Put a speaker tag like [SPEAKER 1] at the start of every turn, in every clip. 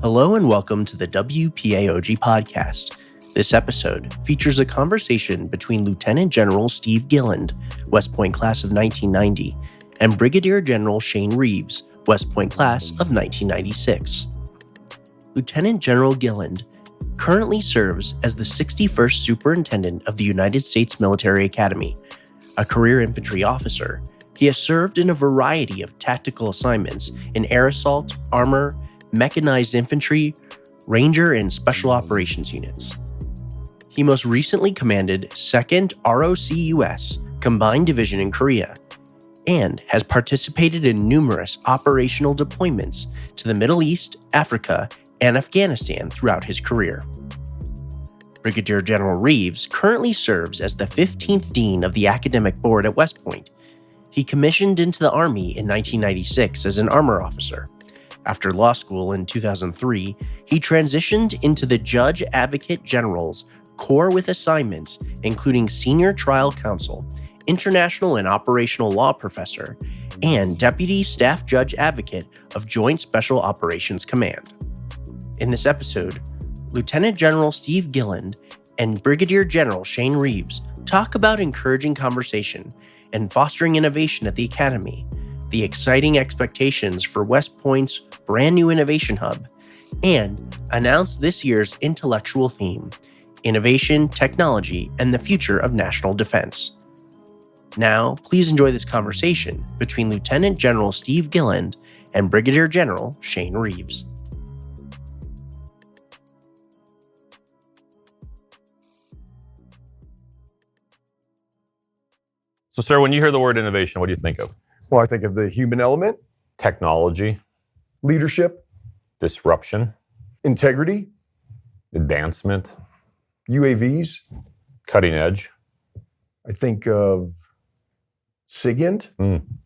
[SPEAKER 1] Hello and welcome to the WPAOG podcast. This episode features a conversation between Lieutenant General Steve Gilland, West Point class of 1990, and Brigadier General Shane Reeves, West Point class of 1996. Lieutenant General Gilland currently serves as the 61st Superintendent of the United States Military Academy. A career infantry officer, he has served in a variety of tactical assignments in air assault, armor, Mechanized Infantry, Ranger, and Special Operations units. He most recently commanded 2nd ROK-U.S. Combined Division in Korea, and has participated in numerous operational deployments to the Middle East, Africa, and Afghanistan throughout his career. Brigadier General Reeves currently serves as the 15th Dean of the Academic Board at West Point. He commissioned into the Army in 1996 as an armor officer. After law school in 2003, he transitioned into the Judge Advocate General's Corps with assignments including Senior Trial Counsel, International and Operational Law Professor, and Deputy Staff Judge Advocate of Joint Special Operations Command. In this episode, Lieutenant General Steve Gilland and Brigadier General Shane Reeves talk about encouraging conversation and fostering innovation at the Academy, the exciting expectations for West Point's brand new innovation hub, and announce this year's intellectual theme, Innovation, Technology, and the Future of National Defense. Now, please enjoy this conversation between Lieutenant General Steve Gilland and Brigadier General Shane Reeves.
[SPEAKER 2] So, sir, when you hear the word innovation, what do you think of?
[SPEAKER 3] Well, I think of the human element,
[SPEAKER 2] Technology,
[SPEAKER 3] leadership,
[SPEAKER 2] disruption,
[SPEAKER 3] integrity,
[SPEAKER 2] advancement,
[SPEAKER 3] UAVs.
[SPEAKER 2] cutting edge,
[SPEAKER 3] I think of SIGINT.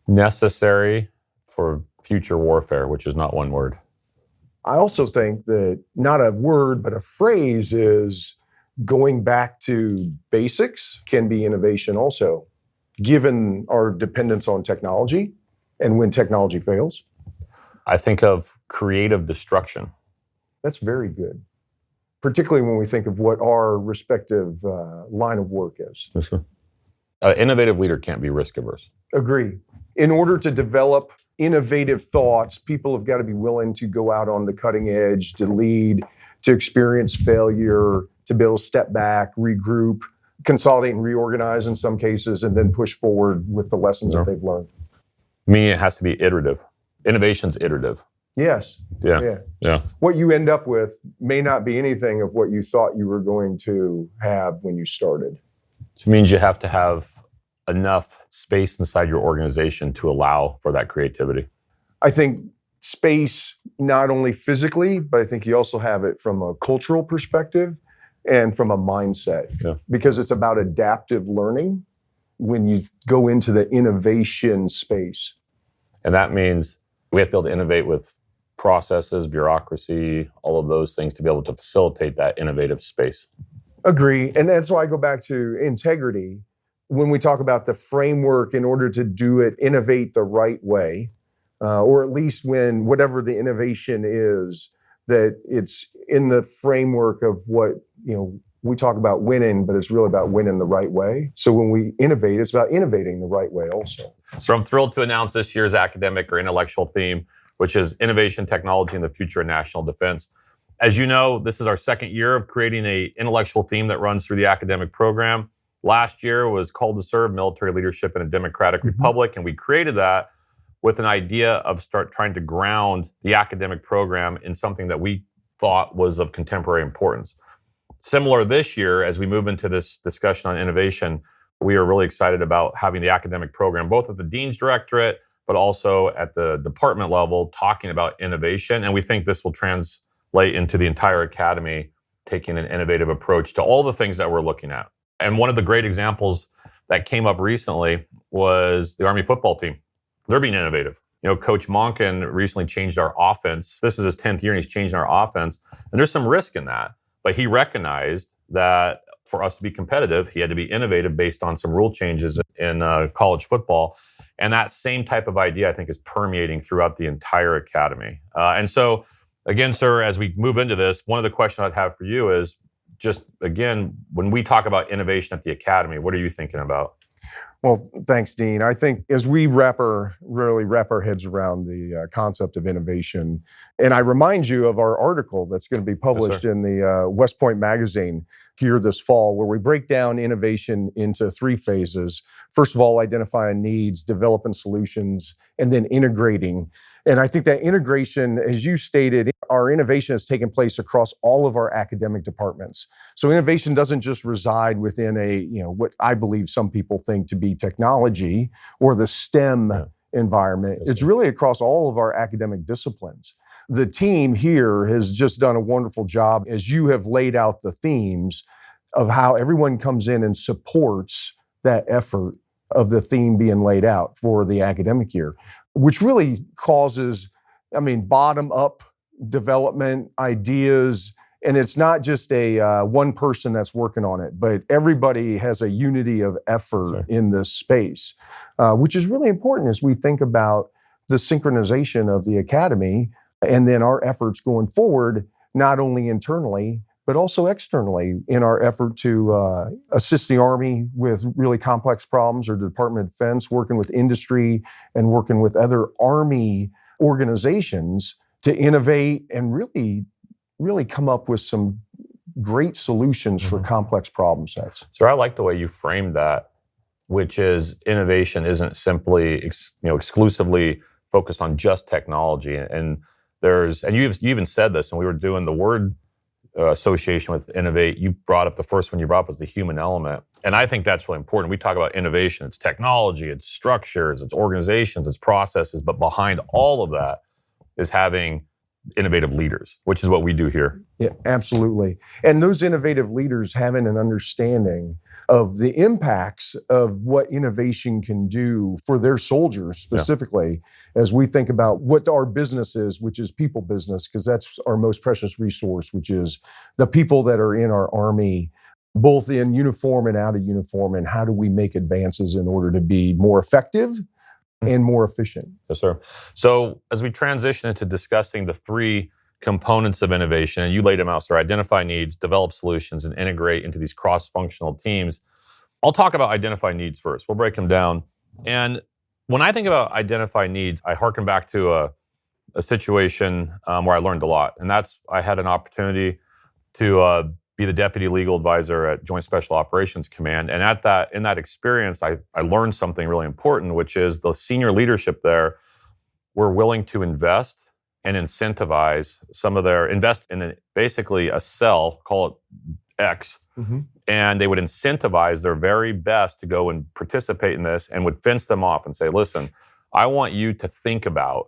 [SPEAKER 2] necessary for future warfare, which is not one word.
[SPEAKER 3] I also think that not a word, but a phrase is going back to basics can be innovation also, given our dependence on technology and when technology fails.
[SPEAKER 2] I think of creative destruction.
[SPEAKER 3] That's very good, particularly when we think of what our respective line of work is.
[SPEAKER 2] An innovative leader can't be risk averse.
[SPEAKER 3] Agree. In order to develop innovative thoughts, people have got to be willing to go out on the cutting edge, to lead, to experience failure, to be able to step back, regroup, consolidate and reorganize in some cases, and then push forward with the lessons that they've learned.
[SPEAKER 2] Meaning it has to be iterative. Innovation's iterative.
[SPEAKER 3] Yes.
[SPEAKER 2] Yeah.
[SPEAKER 3] What you end up with may not be anything of what you thought you were going to have when you started.
[SPEAKER 2] Which means you have to have enough space inside your organization to allow for that creativity.
[SPEAKER 3] I think space, not only physically, but I think you also have it from a cultural perspective and from a mindset, because it's about adaptive learning when you go into the innovation space.
[SPEAKER 2] And that means we have to be able to innovate with processes, bureaucracy, all of those things to be able to facilitate that innovative space.
[SPEAKER 3] Agree. And that's why I go back to integrity. When we talk about the framework in order to do it, innovate the right way, or at least when whatever the innovation is, that it's in the framework of what, we talk about winning, but it's really about winning the right way. So when we innovate, it's about innovating the right way also.
[SPEAKER 2] So I'm thrilled to announce this year's academic or intellectual theme, which is Innovation, Technology, and the Future of National Defense. As you know, this is our second year of creating an intellectual theme that runs through the academic program. Last year was Called to Serve, Military Leadership in a Democratic Republic, and we created that with an idea of start trying to ground the academic program in something that we thought was of contemporary importance. Similar this year, as we move into this discussion on innovation, we are really excited about having the academic program, both at the Dean's Directorate, but also at the department level, talking about innovation. And we think this will translate into the entire academy, taking an innovative approach to all the things that we're looking at. And one of the great examples that came up recently was the Army football team. They're being innovative. Coach Monken recently changed our offense. This is his 10th year and he's changed our offense. And there's some risk in that. But he recognized that for us to be competitive, he had to be innovative based on some rule changes in college football. And that same type of idea, I think, is permeating throughout the entire academy. And so Again, sir, as we move into this, one of the questions I'd have for you is just, again, when we talk about innovation at the Academy, what are you thinking about?
[SPEAKER 3] Well, thanks, Dean. I think as we really wrap our heads around the concept of innovation, and I remind you of our article that's going to be published in the West Point magazine here this fall, where we break down innovation into 3 phases. First of all, identifying needs, developing solutions, and then integrating. And I think that integration, as you stated, our innovation has taken place across all of our academic departments. So innovation doesn't just reside within what I believe some people think to be technology or the STEM environment. It's really across all of our academic disciplines. The team here has just done a wonderful job as you have laid out the themes of how everyone comes in and supports that effort of the theme being laid out for the academic year, which really causes, bottom-up development ideas. And it's not just a one person that's working on it, but everybody has a unity of effort in this space, which is really important as we think about the synchronization of the Academy and then our efforts going forward, not only internally, but also externally in our effort to assist the Army with really complex problems, or the Department of Defense, working with industry and working with other Army organizations to innovate and really come up with some great solutions for complex problem sets.
[SPEAKER 2] So I like the way you framed that, which is innovation isn't simply exclusively focused on just technology. And you even said this, and we were doing the word association with innovate. You brought up the first one you brought up was the human element. And I think that's really important. We talk about innovation, it's technology, it's structures, it's organizations, it's processes, but behind all of that is having innovative leaders, which is what we do here.
[SPEAKER 3] Yeah, absolutely. And those innovative leaders having an understanding of the impacts of what innovation can do for their soldiers specifically, as we think about what our business is, which is people business, because that's our most precious resource, which is the people that are in our Army, both in uniform and out of uniform, and how do we make advances in order to be more effective and more efficient.
[SPEAKER 2] Yes, sir. So as we transition into discussing the 3 components of innovation, and you laid them out, sir: identify needs, develop solutions, and integrate into these cross-functional teams. I'll talk about identify needs first. We'll break them down. And when I think about identify needs, I hearken back to a situation where I learned a lot. And that's, I had an opportunity to be the deputy legal advisor at Joint Special Operations Command. And in that experience, I learned something really important, which is the senior leadership there were willing to invest and incentivize invest in basically a cell, call it X, and they would incentivize their very best to go and participate in this, and would fence them off and say, listen, I want you to think about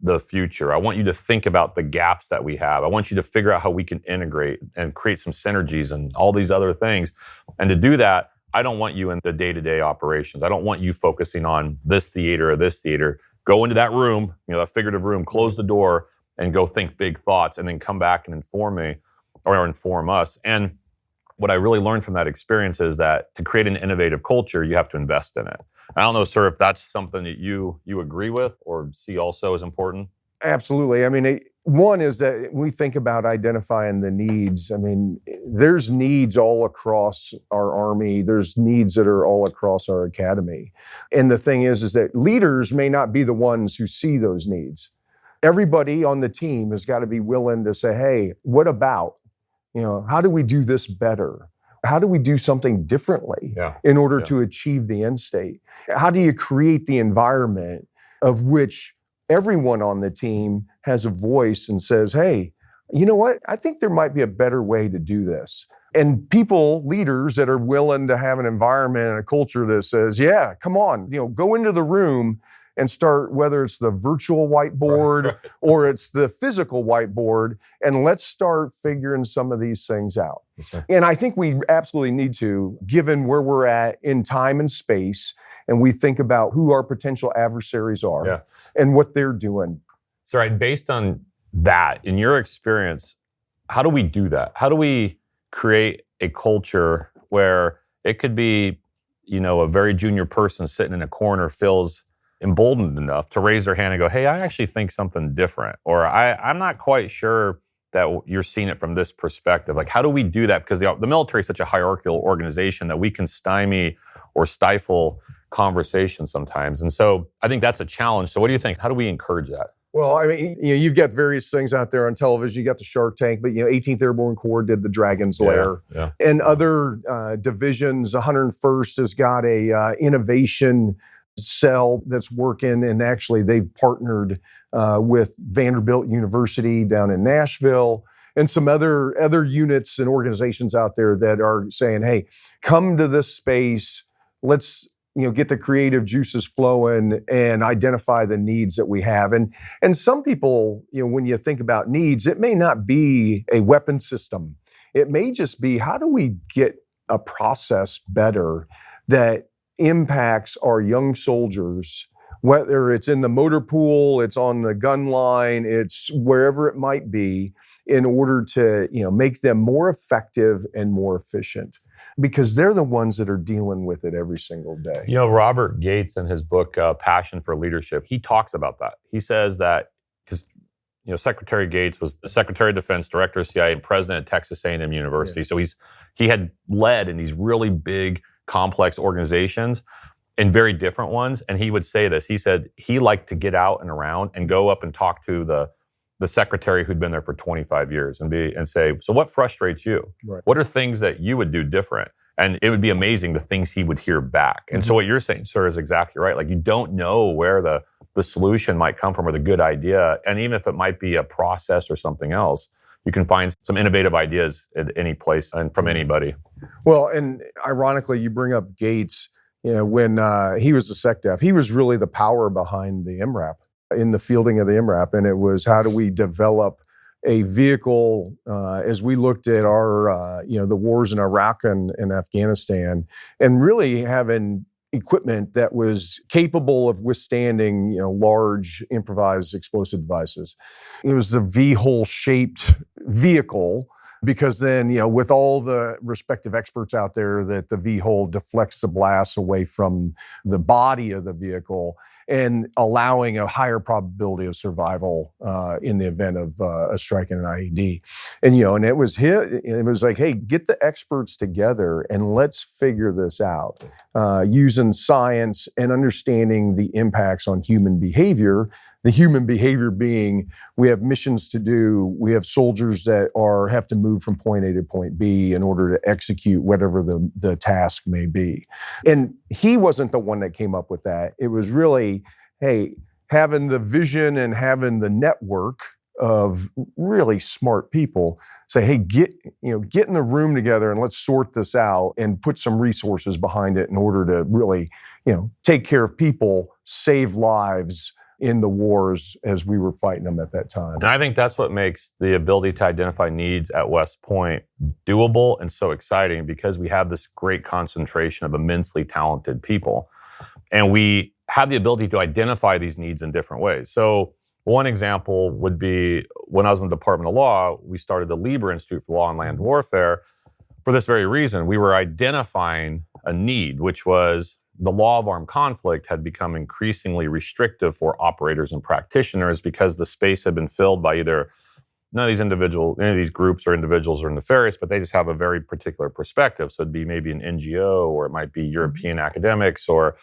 [SPEAKER 2] the future. I want you to think about the gaps that we have. I want you to figure out how we can integrate and create some synergies and all these other things. And to do that, I don't want you in the day-to-day operations. I don't want you focusing on this theater or this theater. Go into that room, that figurative room, close the door, and go think big thoughts, and then come back and inform me or inform us. And what I really learned from that experience is that to create an innovative culture, you have to invest in it. I don't know, sir, if that's something that you agree with or see also as important.
[SPEAKER 3] Absolutely. One is that when we think about identifying the needs, there's needs all across our Army. There's needs that are all across our Academy. And the thing is that leaders may not be the ones who see those needs. Everybody on the team has got to be willing to say, hey, what about? How do we do this better? How do we do something differently in order to achieve the end state? How do you create the environment of which everyone on the team has a voice and says, hey, you know what? I think there might be a better way to do this. And leaders that are willing to have an environment and a culture that says, yeah, come on, go into the room and start, whether it's the virtual whiteboard or it's the physical whiteboard, and let's start figuring some of these things out.
[SPEAKER 2] Yes,
[SPEAKER 3] and I think we absolutely need to, given where we're at in time and space, and we think about who our potential adversaries are and what they're doing.
[SPEAKER 2] So, based on that, in your experience, how do we do that? How do we create a culture where it could be, a very junior person sitting in a corner feels emboldened enough to raise their hand and go, hey, I actually think something different, or I'm not quite sure that you're seeing it from this perspective. Like, how do we do that? Because the military is such a hierarchical organization that we can stymie or stifle conversation sometimes. And so I think that's a challenge. So what do you think? How do we encourage that?
[SPEAKER 3] Well, I mean, you've got various things out there on television. You got the Shark Tank, but 18th Airborne Corps did the Dragon's Lair, and other divisions. 101st has got a innovation cell that's working, and actually they've partnered with Vanderbilt University down in Nashville, and some other units and organizations out there that are saying, "Hey, come to this space. Let's get the creative juices flowing and identify the needs that we have." And some people, when you think about needs, it may not be a weapon system. It may just be, how do we get a process better that impacts our young soldiers, whether it's in the motor pool, it's on the gun line, it's wherever it might be, in order to make them more effective and more efficient, because they're the ones that are dealing with it every single day.
[SPEAKER 2] Robert Gates, in his book Passion for Leadership, he talks about that. He says that because Secretary Gates was the Secretary of Defense, Director of CIA, and President at Texas A&M University. So he had led in these really big, complex organizations and very different ones. And he would say this. He said he liked to get out and around and go up and talk to the secretary who'd been there for 25 years and say, so what frustrates you?
[SPEAKER 3] Right.
[SPEAKER 2] What are things that you would do different? And it would be amazing the things he would hear back. And so what you're saying, sir, is exactly right. Like, you don't know where the solution might come from or the good idea. And even if it might be a process or something else, you can find some innovative ideas at any place and from anybody.
[SPEAKER 3] Well, and ironically, you bring up Gates. When he was the SecDef, he was really the power behind the MRAP, in the fielding of the MRAP. And it was, how do we develop a vehicle as we looked at our, the wars in Iraq and Afghanistan, and really having equipment that was capable of withstanding, large improvised explosive devices. It was the V-hole shaped vehicle, because then, with all the respective experts out there, that the V-hole deflects the blast away from the body of the vehicle and allowing a higher probability of survival in the event of a strike in an IED. And, and it was like, hey, get the experts together and let's figure this out using science and understanding the impacts on human behavior. The human behavior being, we have missions to do, we have soldiers that have to move from point A to point B in order to execute whatever the task may be. And he wasn't the one that came up with that. It was really, hey, having the vision and having the network of really smart people say, hey, get in the room together and let's sort this out and put some resources behind it in order to really, take care of people, save lives in the wars as we were fighting them at that time.
[SPEAKER 2] And I think that's what makes the ability to identify needs at West Point doable and so exciting, because we have this great concentration of immensely talented people. And we have the ability to identify these needs in different ways. So one example would be, when I was in the Department of Law, we started the Lieber Institute for Law and Land Warfare for this very reason. We were identifying a need, which was the law of armed conflict had become increasingly restrictive for operators and practitioners, because the space had been filled by either any of these groups or individuals are nefarious, but they just have a very particular perspective. So it'd be maybe an NGO, or it might be European academics or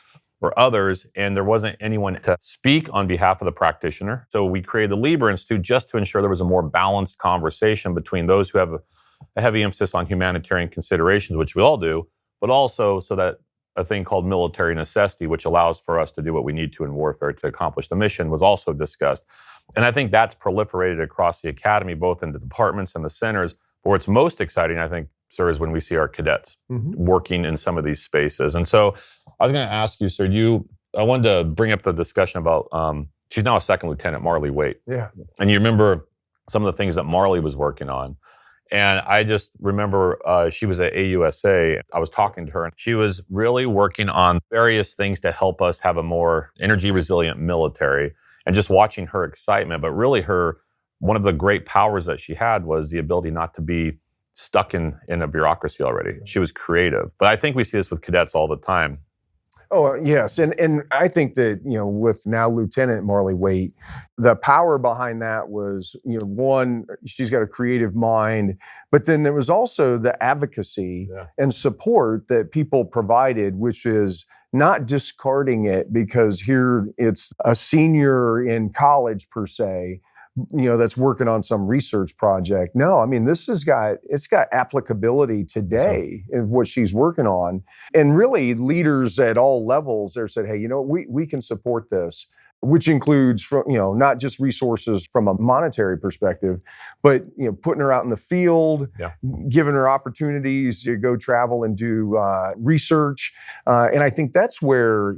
[SPEAKER 2] others, and there wasn't anyone to speak on behalf of the practitioner. So we created the Lieber Institute just to ensure there was a more balanced conversation between those who have a heavy emphasis on humanitarian considerations, which we all do, but also so that a thing called military necessity, which allows for us to do what we need to in warfare to accomplish the mission, was also discussed. And I think that's proliferated across the academy, both in the departments and the centers. But what's most exciting, I think, sir, is when we see our cadets working in some of these spaces. And so I was going to ask you, sir, I wanted to bring up the discussion about, she's now a second lieutenant, Marley Waite.
[SPEAKER 3] Yeah.
[SPEAKER 2] And you remember some of the things that Marley was working on. And I just remember she was at AUSA. I was talking to her, and she was really working on various things to help us have a more energy resilient military, and just watching her excitement. But really one of the great powers that she had was the ability not to be stuck in a bureaucracy already. She was creative. But I think we see this with cadets all the time.
[SPEAKER 3] Oh, yes. And I think that, with now Lieutenant Marley Waite, the power behind that was, one, she's got a creative mind, but then there was also the advocacy and support that people provided, which is not discarding it because here it's a senior in college per se, that's working on some research project. No, I mean, it's got applicability today in what she's working on. And really leaders at all levels there said, hey, we can support this, which includes from, not just resources from a monetary perspective, but, putting her out in the field, giving her opportunities to go travel and do research. And I think that's where,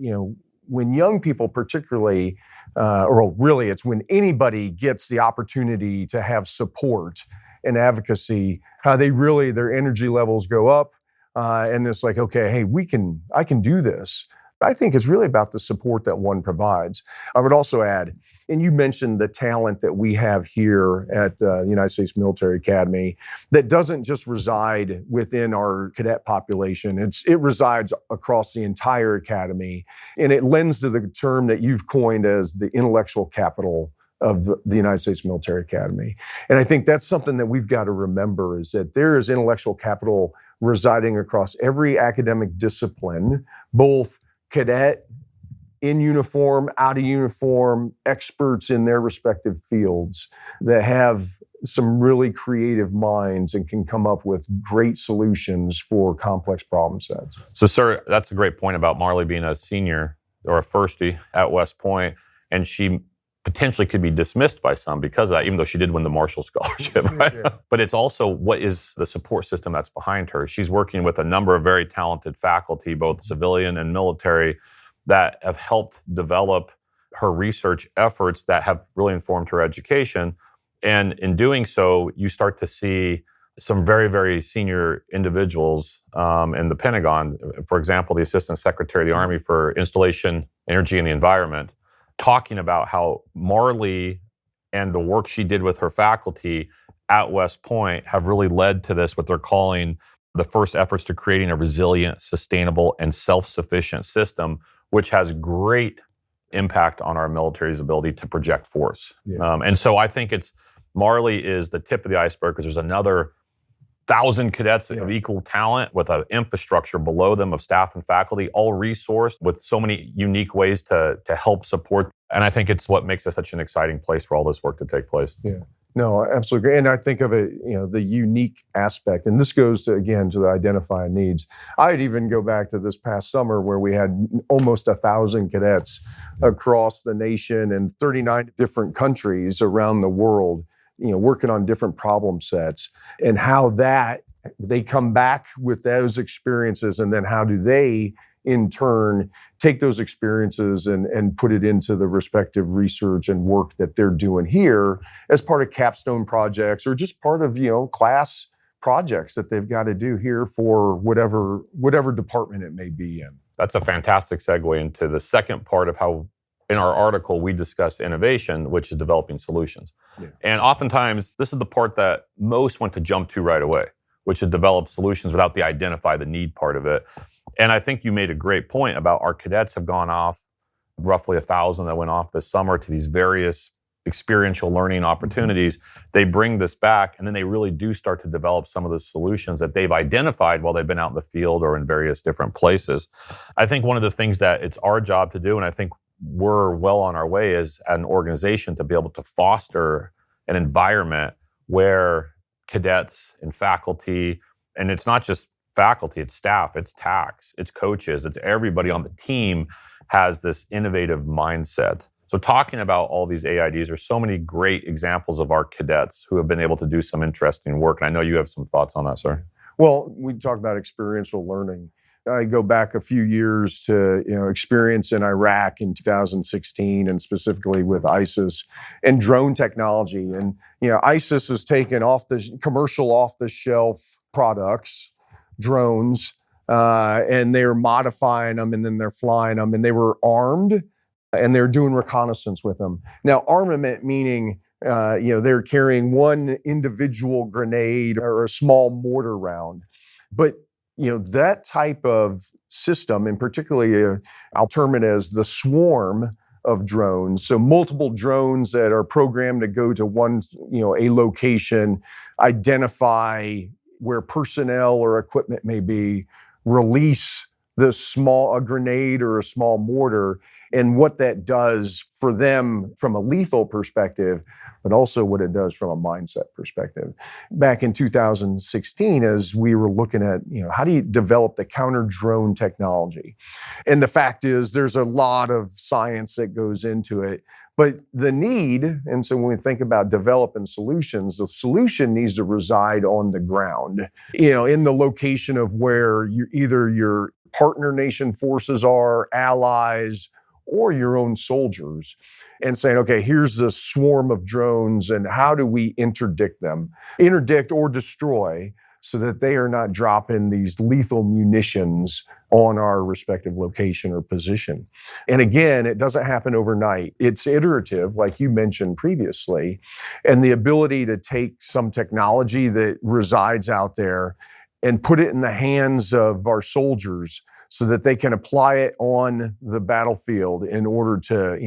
[SPEAKER 3] when young people particularly, or really it's when anybody gets the opportunity to have support and advocacy, how their energy levels go up. And it's like, okay, hey, I can do this. I think it's really about the support that one provides. I would also add, and you mentioned the talent that we have here at the United States Military Academy that doesn't just reside within our cadet population. It resides across the entire academy, and it lends to the term that you've coined as the intellectual capital of the United States Military Academy. And I think that's something that we've got to remember, is that there is intellectual capital residing across every academic discipline, both cadet, in uniform, out of uniform, experts in their respective fields that have some really creative minds and can come up with great solutions for complex problem sets.
[SPEAKER 2] So, sir, that's a great point about Marley being a senior or a firstie at West Point, and she potentially could be dismissed by some because of that, even though she did win the Marshall Scholarship, right? Yeah. But it's also, what is the support system that's behind her? She's working with a number of very talented faculty, both civilian and military, that have helped develop her research efforts that have really informed her education. And in doing so, you start to see some very, very senior individuals in the Pentagon. For example, the Assistant Secretary of the Army for Installation, Energy, and the Environment, talking about how Marley and the work she did with her faculty at West Point have really led to this, what they're calling the first efforts to creating a resilient, sustainable, and self-sufficient system, which has great impact on our military's ability to project force. Yeah. And so I think Marley is the tip of the iceberg, because there's another 1,000 cadets of equal talent with an infrastructure below them of staff and faculty, all resourced with so many unique ways to help support. And I think it's what makes it such an exciting place for all this work to take place.
[SPEAKER 3] Yeah. No, absolutely. And I think of it, the unique aspect, and this goes to the identifying needs. I'd even go back to this past summer where we had almost 1,000 cadets across the nation and 39 different countries around the world, working on different problem sets, and how that they come back with those experiences, and then how do they in turn take those experiences and put it into the respective research and work that they're doing here as part of capstone projects, or just part of class projects that they've got to do here for whatever department it may be in.
[SPEAKER 2] That's a fantastic segue into the second part of how in our article we discuss innovation, which is developing solutions. Yeah. And oftentimes this is the part that most want to jump to right away, which is develop solutions without the identify the need part of it. And I think you made a great point about our cadets have gone off, roughly 1,000 that went off this summer, to these various experiential learning opportunities. They bring this back, and then they really do start to develop some of the solutions that they've identified while they've been out in the field or in various different places. I think one of the things that it's our job to do, and I think we're well on our way as an organization, to be able to foster an environment where cadets and faculty, and it's not just faculty, it's staff, it's tax, it's coaches, it's everybody on the team, has this innovative mindset. So talking about all these AIDs, there's so many great examples of our cadets who have been able to do some interesting work. And I know you have some thoughts on that, sir.
[SPEAKER 3] Well, we talk about experiential learning. I go back a few years to experience in Iraq in 2016, and specifically with ISIS and drone technology. And ISIS has taken off the shelf products, drones, and they're modifying them, and then they're flying them, and they were armed, and they're doing reconnaissance with them. Now, armament meaning they're carrying one individual grenade or a small mortar round, but that type of system, and particularly I'll term it as the swarm of drones. So multiple drones that are programmed to go to one, a location, identify where personnel or equipment may be, release a grenade or a small mortar, and what that does for them from a lethal perspective, but also what it does from a mindset perspective. Back in 2016, as we were looking at, how do you develop the counter drone technology? And the fact is, there's a lot of science that goes into it. But the need, and so when we think about developing solutions, the solution needs to reside on the ground, in the location of where either your partner nation forces are, allies, or your own soldiers, and saying, okay, here's the swarm of drones, and how do we interdict or destroy, so that they are not dropping these lethal munitions on our respective location or position. And again, it doesn't happen overnight. It's iterative, like you mentioned previously, and the ability to take some technology that resides out there and put it in the hands of our soldiers so that they can apply it on the battlefield in order to,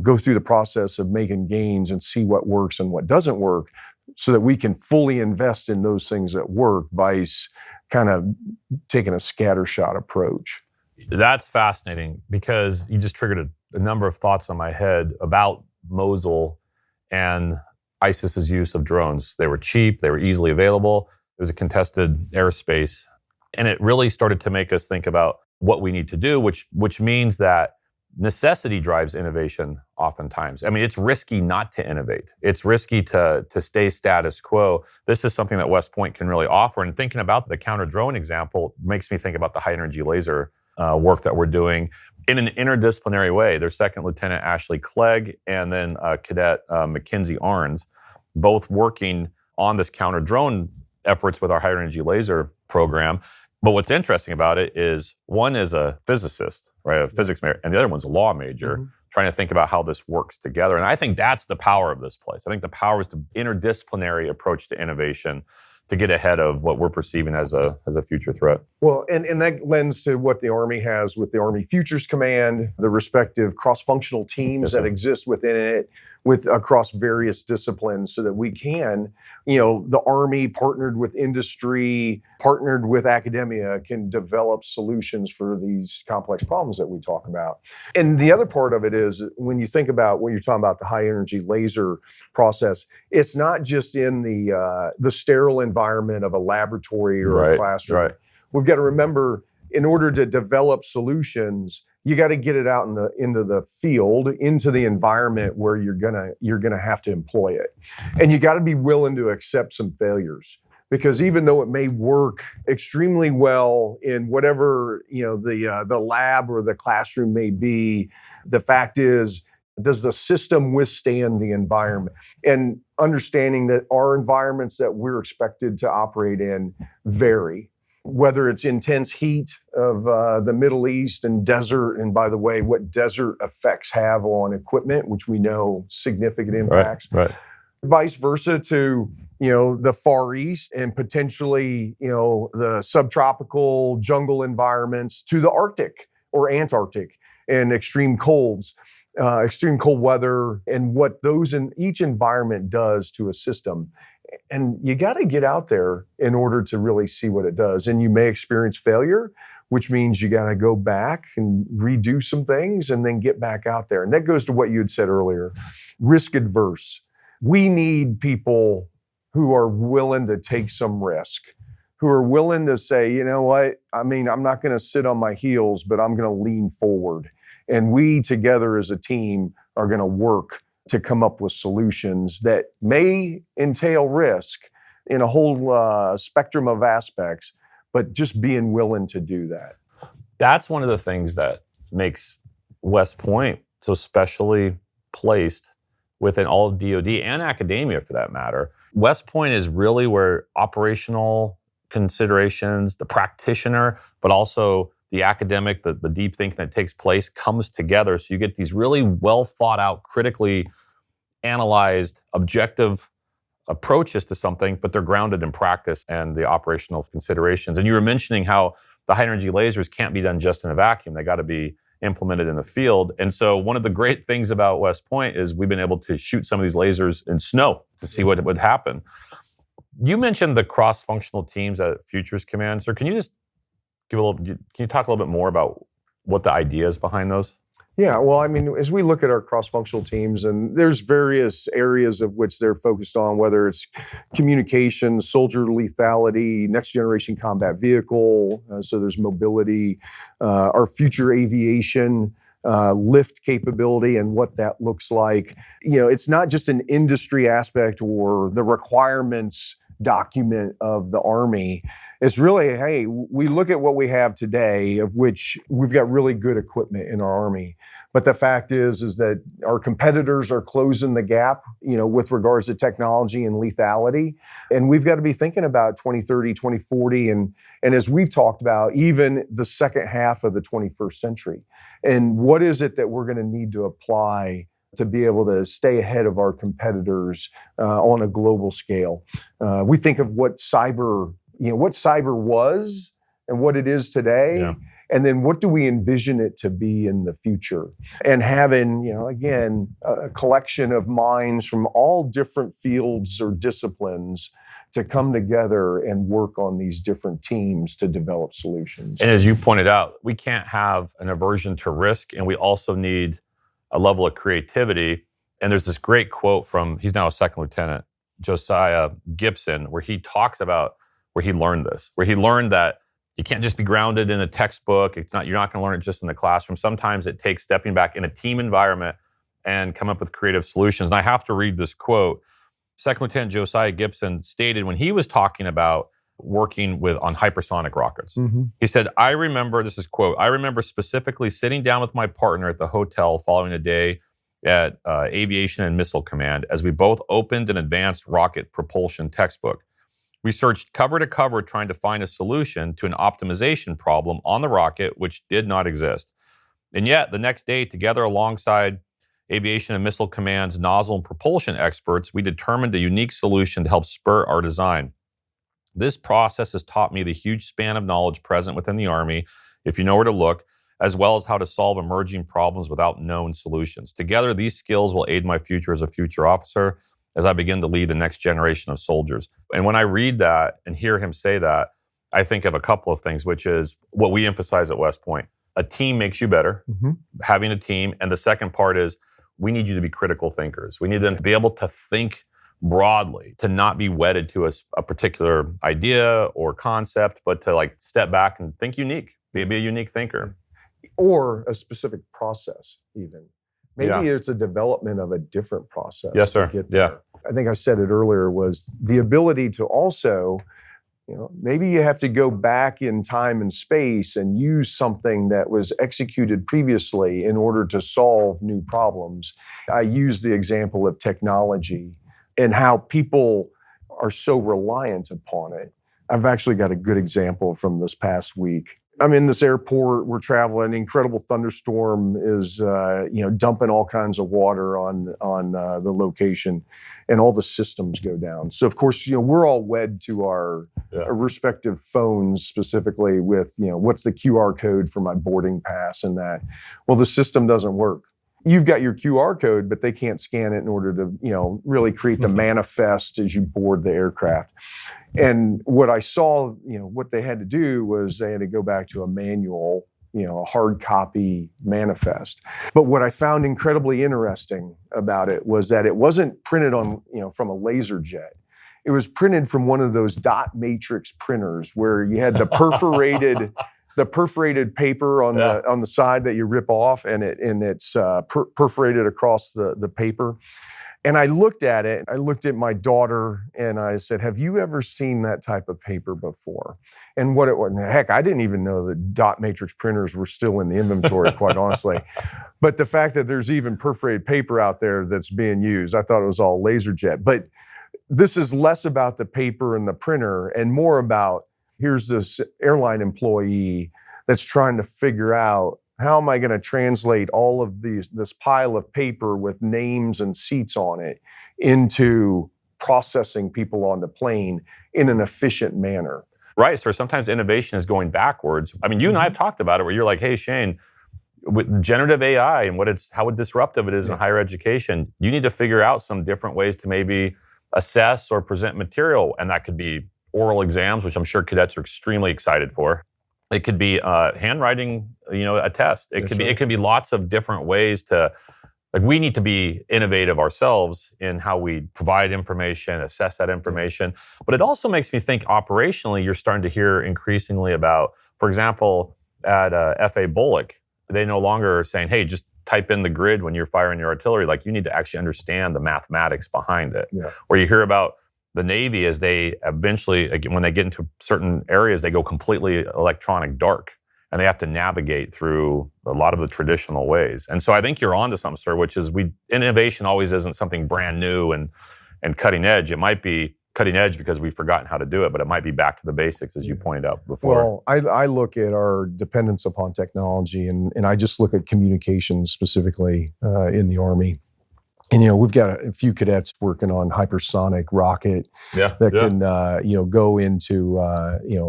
[SPEAKER 3] go through the process of making gains and see what works and what doesn't work, so that we can fully invest in those things that work, vice kind of taking a scattershot approach.
[SPEAKER 2] That's fascinating, because you just triggered a number of thoughts on my head about Mosul and ISIS's use of drones. They were cheap, they were easily available, it was a contested airspace, and it really started to make us think about what we need to do, which means that necessity drives innovation oftentimes. I mean, it's risky not to innovate. It's risky to stay status quo. This is something that West Point can really offer. And thinking about the counter-drone example makes me think about the high-energy laser work that we're doing in an interdisciplinary way. There's Second Lieutenant Ashley Clegg and then Cadet Mackenzie Arns, both working on this counter-drone efforts with our high-energy laser program. But what's interesting about it is one is a physicist, right, a physics major, and the other one's a law major, trying to think about how this works together. And I think that's the power of this place. I think the power is the interdisciplinary approach to innovation to get ahead of what we're perceiving as a future threat.
[SPEAKER 3] Well, and that lends to what the Army has with the Army Futures Command, the respective cross-functional teams that exist within it, across various disciplines, so that we can, the Army partnered with industry, partnered with academia, can develop solutions for these complex problems that we talk about. And the other part of it is, when you think about when you're talking about the high energy laser process, it's not just in the sterile environment of a laboratory or a classroom.
[SPEAKER 2] Right.
[SPEAKER 3] We've got to remember, in order to develop solutions, you got to get it out into the field, into the environment where you're gonna have to employ it, and you got to be willing to accept some failures, because even though it may work extremely well in whatever the lab or the classroom may be, the fact is, does the system withstand the environment? And understanding that our environments that we're expected to operate in vary. Whether it's intense heat of the Middle East and desert, and by the way, what desert effects have on equipment, which we know significant impacts.
[SPEAKER 2] Right.
[SPEAKER 3] Vice versa to the Far East and potentially the subtropical jungle environments, to the Arctic or Antarctic and extreme cold weather, and what those in each environment does to a system. And you got to get out there in order to really see what it does. And you may experience failure, which means you got to go back and redo some things and then get back out there. And that goes to what you had said earlier, risk adverse. We need people who are willing to take some risk, who are willing to say, you know what, I'm not going to sit on my heels, but I'm going to lean forward. And we together as a team are going to work to come up with solutions that may entail risk in a whole spectrum of aspects, but just being willing to do that.
[SPEAKER 2] That's one of the things that makes West Point so specially placed within all of DoD and academia, for that matter. West Point is really where operational considerations, the practitioner, but also the academic, the deep thinking that takes place comes together. So you get these really well thought out, critically analyzed, objective approaches to something, but they're grounded in practice and the operational considerations. And you were mentioning how the high energy lasers can't be done just in a vacuum. They got to be implemented in the field. And so one of the great things about West Point is we've been able to shoot some of these lasers in snow to see what would happen. You mentioned the cross-functional teams at Futures Command. So can you just can you talk a little bit more about what the idea is behind those?
[SPEAKER 3] Yeah, well, I mean, as we look at our cross-functional teams, and there's various areas of which they're focused on, whether it's communication, soldier lethality, next generation combat vehicle, so there's mobility, our future aviation, lift capability and what that looks like. You know, it's not just an industry aspect or the requirements document of the Army. It's really, hey, we look at what we have today, of which we've got really good equipment in our Army. But the fact is that our competitors are closing the gap, you know, with regards to technology and lethality. And we've got to be thinking about 2030, 2040, and as we've talked about, even the second half of the 21st century. And what is it that we're going to need to apply to be able to stay ahead of our competitors on a global scale? We think of what cyber was and what it is today.
[SPEAKER 2] Yeah.
[SPEAKER 3] And then what do we envision it to be in the future? And having, you know, again, a collection of minds from all different fields or disciplines to come together and work on these different teams to develop solutions.
[SPEAKER 2] And as you pointed out, we can't have an aversion to risk, and we also need a level of creativity. And there's this great quote from, he's now a second lieutenant, Josiah Gibson, where he talks about where he learned this, where he learned that you can't just be grounded in a textbook. You're not going to learn it just in the classroom. Sometimes it takes stepping back in a team environment and come up with creative solutions. And I have to read this quote. Second Lieutenant Josiah Gibson stated when he was talking about working on hypersonic rockets. Mm-hmm. He said, I remember specifically sitting down with my partner at the hotel following a day at Aviation and Missile Command as we both opened an advanced rocket propulsion textbook. We searched cover to cover trying to find a solution to an optimization problem on the rocket which did not exist. And yet, the next day, together alongside Aviation and Missile Command's nozzle and propulsion experts, we determined a unique solution to help spur our design. This process has taught me the huge span of knowledge present within the Army, if you know where to look, as well as how to solve emerging problems without known solutions. Together, these skills will aid my future as a future officer as I begin to lead the next generation of soldiers. And when I read that and hear him say that, I think of a couple of things, which is what we emphasize at West Point. A team makes you better, having a team. And the second part is we need you to be critical thinkers. We need them to be able to think broadly, to not be wedded to a particular idea or concept, but to like step back and think unique, be a unique thinker.
[SPEAKER 3] Or a specific process even. Maybe it's a development of a different process.
[SPEAKER 2] Yes, sir.
[SPEAKER 3] To get there.
[SPEAKER 2] Yeah.
[SPEAKER 3] I think I said it earlier, was the ability to also, you know, maybe you have to go back in time and space and use something that was executed previously in order to solve new problems. I use the example of technology and how people are so reliant upon it. I've actually got a good example from this past week. I'm in this airport, we're traveling, incredible thunderstorm is, dumping all kinds of water on the location, and all the systems go down. So of course, we're all wed to our respective phones, specifically with, what's the QR code for my boarding pass and that. Well, the system doesn't work. You've got your QR code, but they can't scan it in order to, really create the manifest as you board the aircraft. And what I saw, what they had to do was they had to go back to a manual, a hard copy manifest. But what I found incredibly interesting about it was that it wasn't printed on, from a laser jet. It was printed from one of those dot matrix printers where you had the perforated paper on the side that you rip off, and it's perforated across the paper. And I looked at it. I looked at my daughter, and I said, "Have you ever seen that type of paper before?" And what it was, heck, I didn't even know that dot matrix printers were still in the inventory, quite honestly. But the fact that there's even perforated paper out there that's being used, I thought it was all LaserJet. But this is less about the paper and the printer and more about, here's this airline employee that's trying to figure out, how am I going to translate all of this pile of paper with names and seats on it into processing people on the plane in an efficient manner?
[SPEAKER 2] Right. So sometimes innovation is going backwards. I mean, you and I have talked about it where you're like, hey, Shane, with generative AI and how disruptive it is in higher education, you need to figure out some different ways to maybe assess or present material. And that could be oral exams, which I'm sure cadets are extremely excited for. It could be handwriting, a test. It could be lots of different ways to, like, we need to be innovative ourselves in how we provide information, assess that information. But it also makes me think operationally, you're starting to hear increasingly about, for example, at FA Bullock, they no longer are saying, hey, just type in the grid when you're firing your artillery. Like, you need to actually understand the mathematics behind it. Yeah. Or you hear about the Navy as they eventually, when they get into certain areas, they go completely electronic dark. And they have to navigate through a lot of the traditional ways. And so I think you're onto something, sir, which is innovation always isn't something brand new and cutting edge. It might be cutting edge because we've forgotten how to do it, but it might be back to the basics, as you pointed out before.
[SPEAKER 3] Well, I look at our dependence upon technology, and I just look at communications specifically in the Army. And, we've got a few cadets working on hypersonic rocket that can, go into,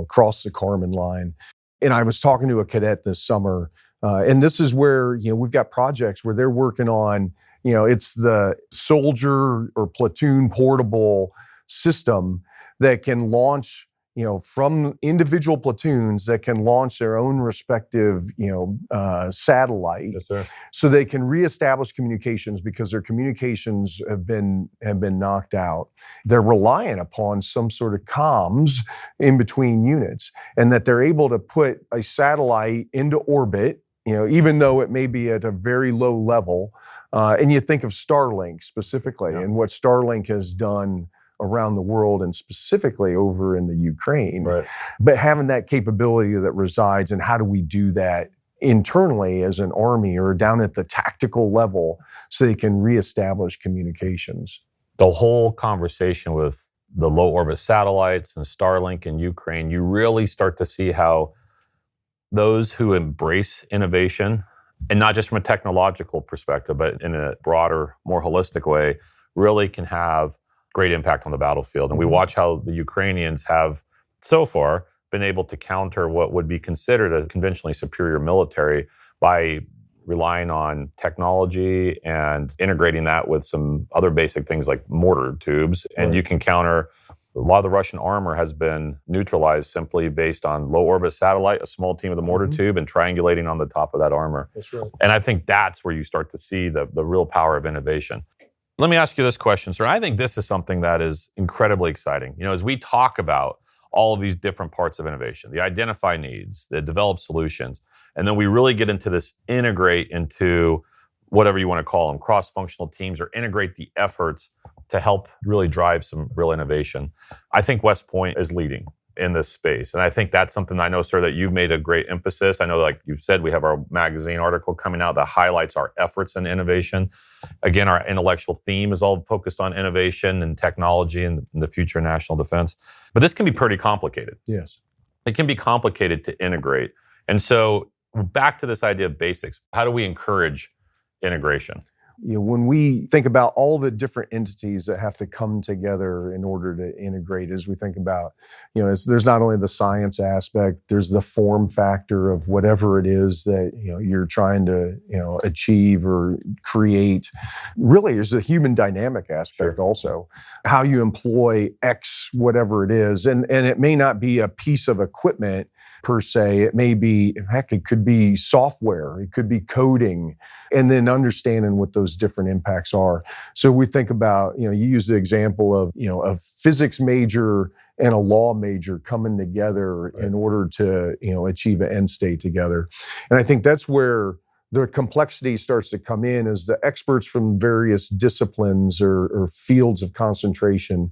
[SPEAKER 3] cross the Kármán line. And I was talking to a cadet this summer, and this is where, we've got projects where they're working on, it's the soldier or platoon portable system that can launch, from individual platoons that can launch their own respective, satellite.
[SPEAKER 2] Yes, sir.
[SPEAKER 3] So they can reestablish communications because their communications have been knocked out. They're reliant upon some sort of comms in between units, and that they're able to put a satellite into orbit, even though it may be at a very low level. And you think of Starlink specifically and what Starlink has done around the world and specifically over in the Ukraine.
[SPEAKER 2] Right.
[SPEAKER 3] But having that capability that resides, and how do we do that internally as an Army or down at the tactical level so they can reestablish communications?
[SPEAKER 2] The whole conversation with the low orbit satellites and Starlink in Ukraine, you really start to see how those who embrace innovation, and not just from a technological perspective, but in a broader, more holistic way, really can have great impact on the battlefield. And we watch how the Ukrainians have so far been able to counter what would be considered a conventionally superior military by relying on technology and integrating that with some other basic things like mortar tubes. And you can counter, a lot of the Russian armor has been neutralized simply based on low orbit satellite, a small team of the mortar tube, and triangulating on the top of that armor.
[SPEAKER 3] That's right.
[SPEAKER 2] And I think that's where you start to see the real power of innovation. Let me ask you this question, sir. I think this is something that is incredibly exciting. As we talk about all of these different parts of innovation, the identify needs, the develop solutions, and then we really get into this integrate into whatever you want to call them, cross-functional teams, or integrate the efforts to help really drive some real innovation. I think West Point is leading in this space. And I think that's something I know, sir, that you've made a great emphasis. I know, like you said, we have our magazine article coming out that highlights our efforts in innovation. Again, our intellectual theme is all focused on innovation and technology and the future of national defense. But this can be pretty complicated.
[SPEAKER 3] Yes.
[SPEAKER 2] It can be complicated to integrate. And so back to this idea of basics, how do we encourage integration?
[SPEAKER 3] When we think about all the different entities that have to come together in order to integrate, as we think about, there's not only the science aspect, there's the form factor of whatever it is that, you're trying to, achieve or create. Really, there's a human dynamic aspect also. How you employ X, whatever it is. And it may not be a piece of equipment per se. It may be, heck, it could be software, it could be coding, and then understanding what those different impacts are. So we think about, you use the example of, a physics major and a law major coming together in order to, achieve an end state together. And I think that's where the complexity starts to come in, as the experts from various disciplines or fields of concentration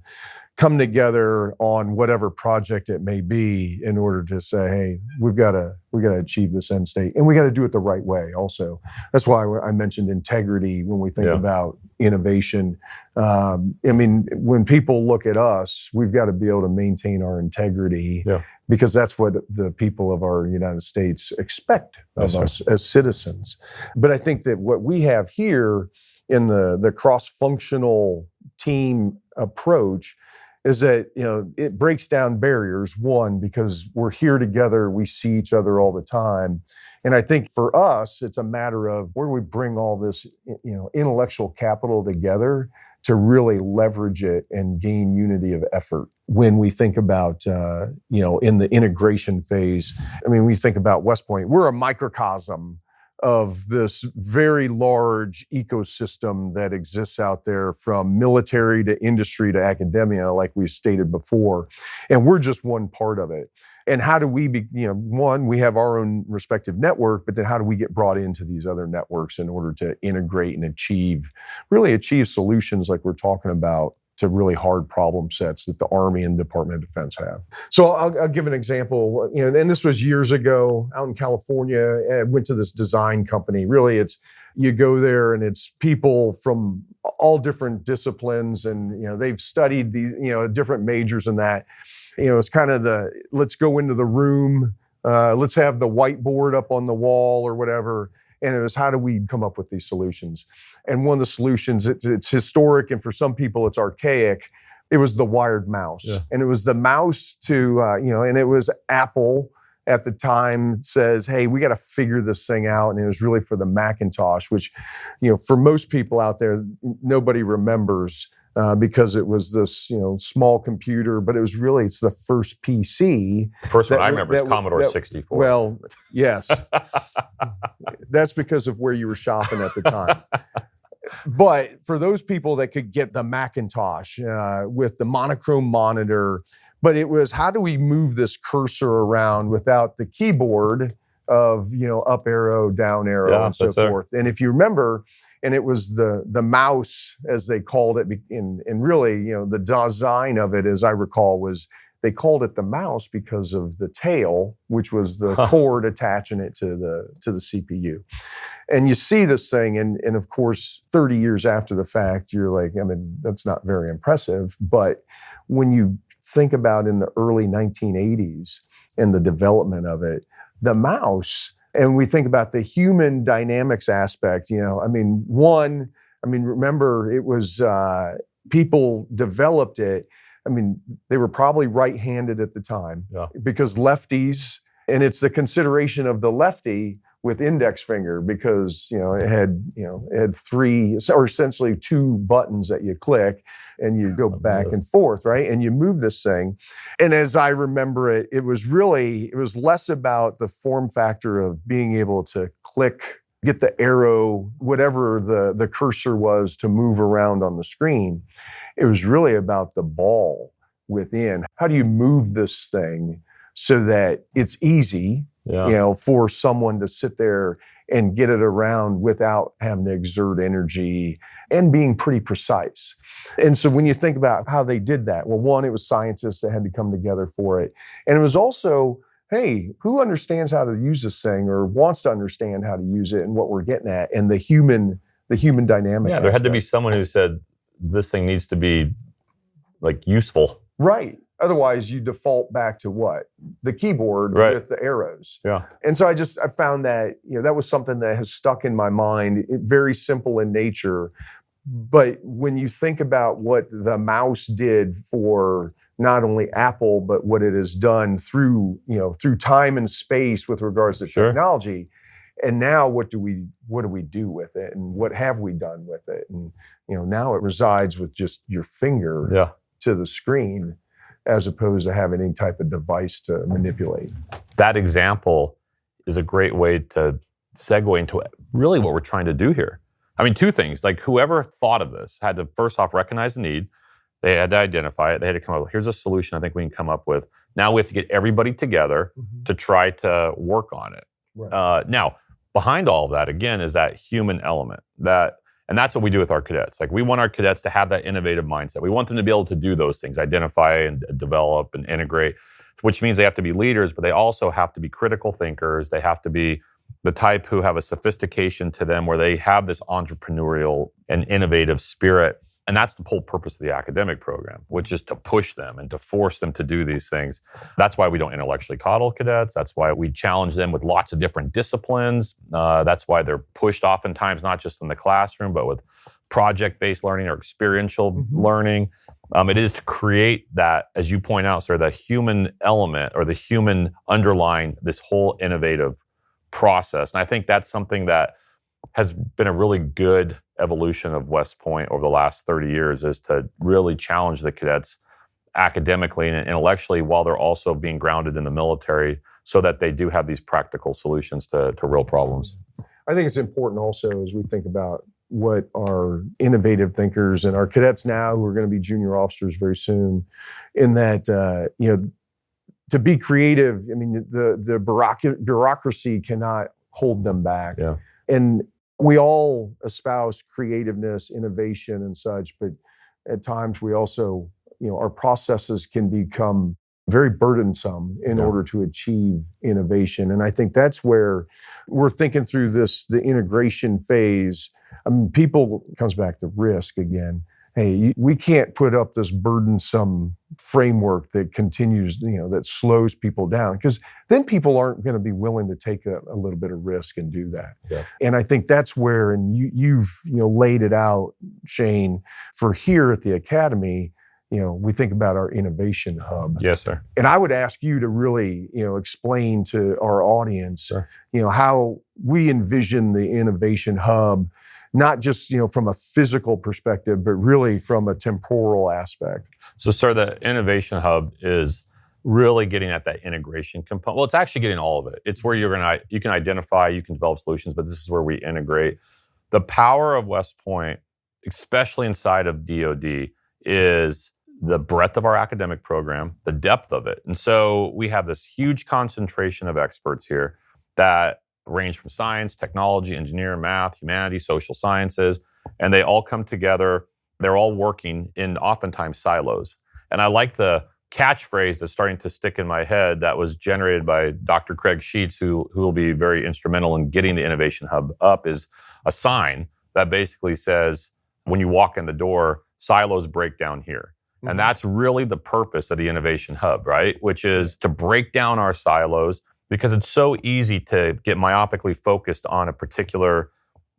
[SPEAKER 3] come together on whatever project it may be in order to say, hey, we got to achieve this end state, and we got to do it the right way also. That's why I mentioned integrity when we think about innovation. When people look at us, we've got to be able to maintain our integrity because that's what the people of our United States expect of us as citizens. But I think that what we have here in the cross-functional team approach is that, it breaks down barriers, one, because we're here together, we see each other all the time. And I think for us, it's a matter of where do we bring all this, intellectual capital together to really leverage it and gain unity of effort. When we think about, in the integration phase, we think about West Point, we're a microcosm of this very large ecosystem that exists out there, from military to industry to academia, like we stated before. And we're just one part of it. And how do we one, we have our own respective network, but then how do we get brought into these other networks in order to integrate and achieve solutions like we're talking about to really hard problem sets that the Army and Department of Defense have. So I'll give an example, and this was years ago out in California. I went to this design company. Really, you go there and it's people from all different disciplines, and they've studied these, different majors in that. It's kind of let's go into the room, let's have the whiteboard up on the wall or whatever. And it was, how do we come up with these solutions? And one of the solutions, it's historic, and for some people it's archaic. It was the wired mouse. Yeah. And it was the mouse and it was Apple at the time says, hey, we got to figure this thing out. And it was really for the Macintosh, which, for most people out there, nobody remembers. Because it was this, small computer, but it's the first PC.
[SPEAKER 2] The first one I remember is Commodore 64.
[SPEAKER 3] Well, yes. That's because of where you were shopping at the time. But for those people that could get the Macintosh with the monochrome monitor, but it was, how do we move this cursor around without the keyboard of, up arrow, down arrow, and so forth. And if you remember, and it was the mouse, as they called it, and really, the design of it, as I recall, was they called it the mouse because of the tail, which was the cord attaching it to the CPU. And you see this thing, and of course, 30 years after the fact, you're like, that's not very impressive. But when you think about in the early 1980s and the development of it, the mouse. And we think about the human dynamics aspect, remember it was, people developed it. They wwere probably right-handed at the time because lefties, and it's the consideration of the lefty with index finger because, it had three, or essentially two buttons that you click and you go back and forth, right? And you move this thing. And as I remember it, it was less about the form factor of being able to click, get the arrow, whatever the cursor was to move around on the screen. It was really about the ball within. How do you move this thing so that it's easy, for someone to sit there and get it around without having to exert energy and being pretty precise. And so when you think about how they did that, well, one, it was scientists that had to come together for it. And it was also, hey, who understands how to use this thing or wants to understand how to use it and what we're getting at, and the human dynamic.
[SPEAKER 2] Yeah, there had to be someone who said, this thing needs to be useful.
[SPEAKER 3] Right. Otherwise, you default back to what? The keyboard with the arrows.
[SPEAKER 2] Yeah.
[SPEAKER 3] And so I found that, that was something that has stuck in my mind. Very simple in nature. But when you think about what the mouse did for not only Apple, but what it has done through time and space with regards to technology, and now what do we do with it, and what have we done with it? And now it resides with just your finger to the screen, as opposed to having any type of device to manipulate.
[SPEAKER 2] That example is a great way to segue into really what we're trying to do here. Two things. Whoever thought of this had to first off recognize the need. They had to identify it. They had to come up with, here's a solution I think we can come up with. Now we have to get everybody together to try to work on it. Right. Now, behind all of that, again, is that human element. And that's what we do with our cadets. We want our cadets to have that innovative mindset. We want them to be able to do those things, identify and develop and integrate, which means they have to be leaders, but they also have to be critical thinkers. They have to be the type who have a sophistication to them where they have this entrepreneurial and innovative spirit. And that's the whole purpose of the academic program, which is to push them and to force them to do these things. That's why we don't intellectually coddle cadets. That's why we challenge them with lots of different disciplines. That's why they're pushed oftentimes, not just in the classroom, but with project-based learning or experiential learning. It is to create that, as you point out, sir, the human element or the human underlying this whole innovative process. And I think that's something that has been a really good evolution of West Point over the last 30 years, is to really challenge the cadets academically and intellectually while they're also being grounded in the military so that they do have these practical solutions to real problems.
[SPEAKER 3] I think it's important also as we think about what our innovative thinkers and our cadets now who are going to be junior officers very soon, in that, to be creative, I mean, the bureaucracy cannot hold them back.
[SPEAKER 2] Yeah.
[SPEAKER 3] And we all espouse creativeness, innovation and such, but at times we also, our processes can become very burdensome in order to achieve innovation. And I think that's where we're thinking through the integration phase. I mean, comes back to risk again. Hey, we can't put up this burdensome framework that continues, that slows people down, because then people aren't going to be willing to take a little bit of risk and do that.
[SPEAKER 2] Yeah.
[SPEAKER 3] And I think that's where, and you've laid it out, Shane, for here at the Academy, we think about our innovation hub.
[SPEAKER 2] Yes, sir.
[SPEAKER 3] And I would ask you to really, explain to our audience, how we envision the innovation hub, not just, from a physical perspective, but really from a temporal aspect.
[SPEAKER 2] So, sir, the innovation hub is really getting at that integration component. Well, it's actually getting all of it. It's where you can identify, you can develop solutions, but this is where we integrate. The power of West Point, especially inside of DoD, is the breadth of our academic program, the depth of it. And so we have this huge concentration of experts here that range from science, technology, engineering, math, humanities, social sciences, and they all come together. They're all working in oftentimes silos. And I like the catchphrase that's starting to stick in my head that was generated by Dr. Craig Sheets, who will be very instrumental in getting the Innovation Hub up, is a sign that basically says, when you walk in the door, silos break down here. And that's really the purpose of the Innovation Hub, right? Which is to break down our silos, because it's so easy to get myopically focused on a particular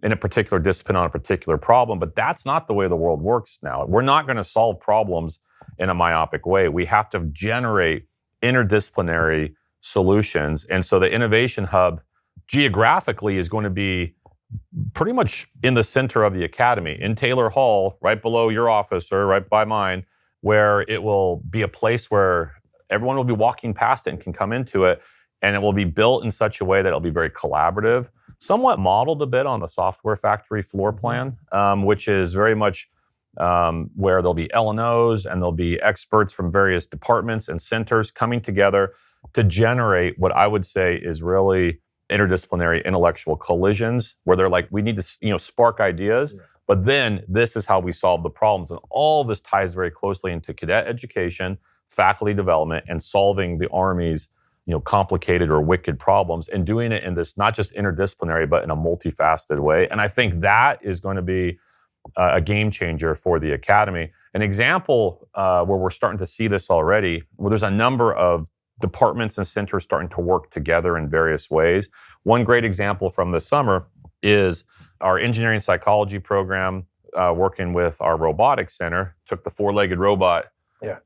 [SPEAKER 2] discipline, on a particular problem. But that's not the way the world works now. We're not going to solve problems in a myopic way. We have to generate interdisciplinary solutions. And so the Innovation Hub geographically is going to be pretty much in the center of the Academy, in Taylor Hall, right below your office or right by mine, where it will be a place where everyone will be walking past it and can come into it. And it will be built in such a way that it'll be very collaborative, somewhat modeled a bit on the software factory floor plan, which is very much where there'll be L&Os and there'll be experts from various departments and centers coming together to generate what I would say is really interdisciplinary intellectual collisions, where they're like, we need to spark ideas, but then this is how we solve the problems. And all this ties very closely into cadet education, faculty development, and solving the Army's complicated or wicked problems, and doing it in this not just interdisciplinary, but in a multifaceted way. And I think that is going to be a game changer for the Academy. An example where we're starting to see this already, where there's a number of departments and centers starting to work together in various ways. One great example from this summer is our engineering psychology program, working with our robotics center, took the four-legged robot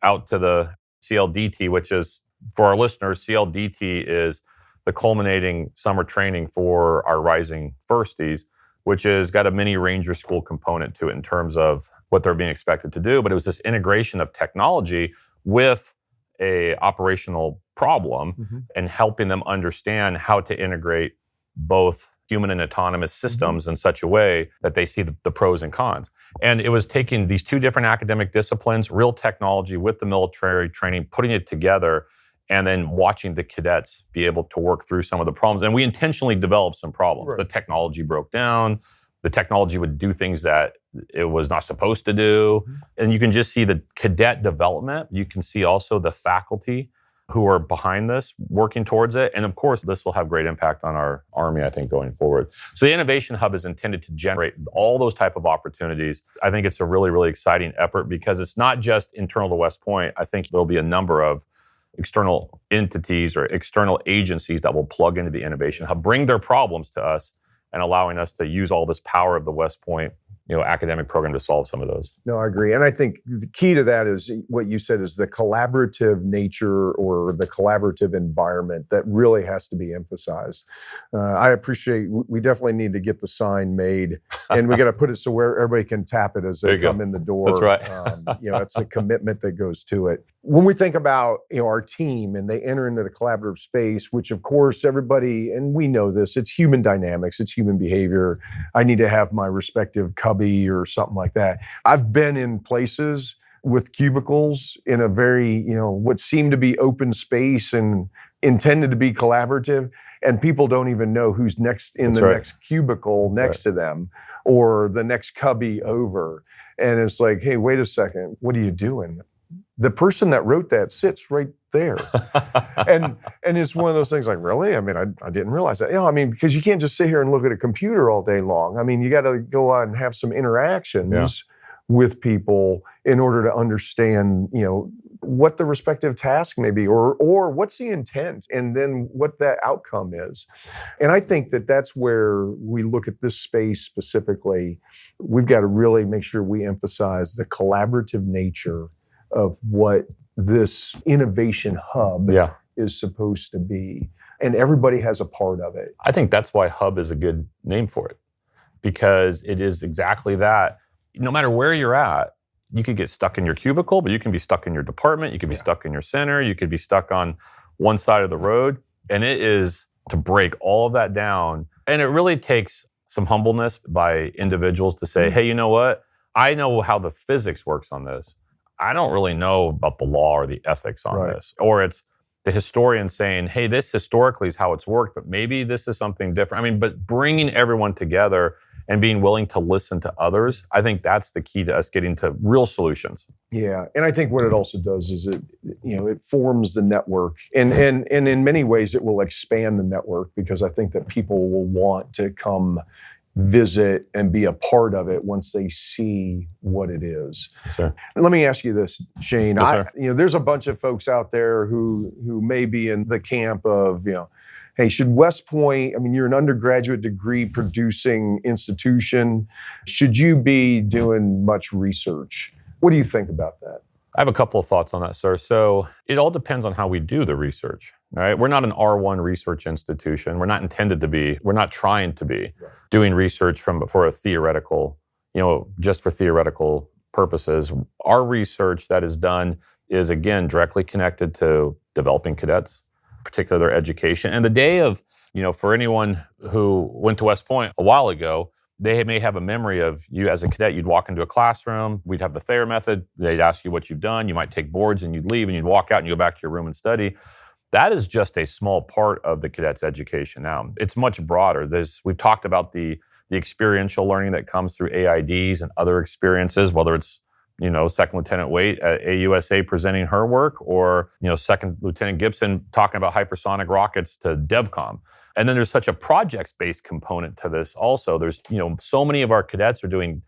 [SPEAKER 2] out to the CLDT, which is, for our listeners, CLDT is the culminating summer training for our rising firsties, which has got a mini Ranger School component to it in terms of what they're being expected to do. But it was this integration of technology with a operational problem and helping them understand how to integrate both human and autonomous systems in such a way that they see the pros and cons. And it was taking these two different academic disciplines, real technology with the military training, putting it together, and then watching the cadets be able to work through some of the problems. And we intentionally developed some problems. Right. The technology broke down. The technology would do things that it was not supposed to do. And you can just see the cadet development. You can see also the faculty who are behind this, working towards it. And of course, this will have great impact on our Army, I think, going forward. So the Innovation Hub is intended to generate all those type of opportunities. I think it's a really, really exciting effort, because it's not just internal to West Point. I think there'll be a number of external entities or external agencies that will plug into the Innovation Hub, bring their problems to us, and allowing us to use all this power of the West Point academic program to solve some of those.
[SPEAKER 3] No, I agree. And I think the key to that is what you said is the collaborative nature or the collaborative environment that really has to be emphasized. I appreciate, we definitely need to get the sign made and we got to put it so where everybody can tap it as they come in the door.
[SPEAKER 2] That's right.
[SPEAKER 3] It's a commitment that goes to it. When we think about, our team and they enter into the collaborative space, which of course everybody, and we know this, it's human dynamics, it's human behavior. I need to have my respective cubby or something like that. I've been in places with cubicles in a very, what seemed to be open space and intended to be collaborative, and people don't even know who's next in next cubicle next to them or the next cubby over. And it's like, hey, wait a second, what are you doing? The person that wrote that sits right there. and it's one of those things like, really? I mean, I didn't realize that. Because you can't just sit here and look at a computer all day long. I mean, you got to go out and have some interactions with people in order to understand, what the respective task may be or what's the intent and then what that outcome is. And I think that that's where we look at this space specifically. We've got to really make sure we emphasize the collaborative nature of what this innovation hub is supposed to be. And everybody has a part of it.
[SPEAKER 2] I think that's why hub is a good name for it, because it is exactly that. No matter where you're at, you could get stuck in your cubicle, but you can be stuck in your department, you could be stuck in your center, you could be stuck on one side of the road. And it is to break all of that down. And it really takes some humbleness by individuals to say, hey, you know what? I know how the physics works on this. I don't really know about the law or the ethics on this. Or it's the historian saying, hey, this historically is how it's worked, but maybe this is something different. But bringing everyone together and being willing to listen to others, I think that's the key to us getting to real solutions.
[SPEAKER 3] Yeah, and I think what it also does is it forms the network, and in many ways it will expand the network, because I think that people will want to come visit and be a part of it once they see what it is.
[SPEAKER 2] Sure.
[SPEAKER 3] Let me ask you this, Shane.
[SPEAKER 2] Yes,
[SPEAKER 3] there's a bunch of folks out there who may be in the camp of, hey, should West Point, you're an undergraduate degree producing institution. Should you be doing much research? What do you think about that?
[SPEAKER 2] I have a couple of thoughts on that, sir. So it all depends on how we do the research, right? We're not an R1 research institution. We're not intended to be. We're not trying to be doing research for a theoretical, just for theoretical purposes. Our research that is done is, again, directly connected to developing cadets, particularly their education. And the day of, for anyone who went to West Point a while ago, they may have a memory of you as a cadet. You'd walk into a classroom. We'd have the Thayer method. They'd ask you what you've done. You might take boards and you'd leave and you'd walk out and you go back to your room and study. That is just a small part of the cadet's education now. It's much broader. We've talked about the experiential learning that comes through AIDs and other experiences, whether it's Second Lieutenant Waite at AUSA presenting her work, or, Second Lieutenant Gibson talking about hypersonic rockets to DevCom. And then there's such a projects-based component to this also. There's, so many of our cadets are doing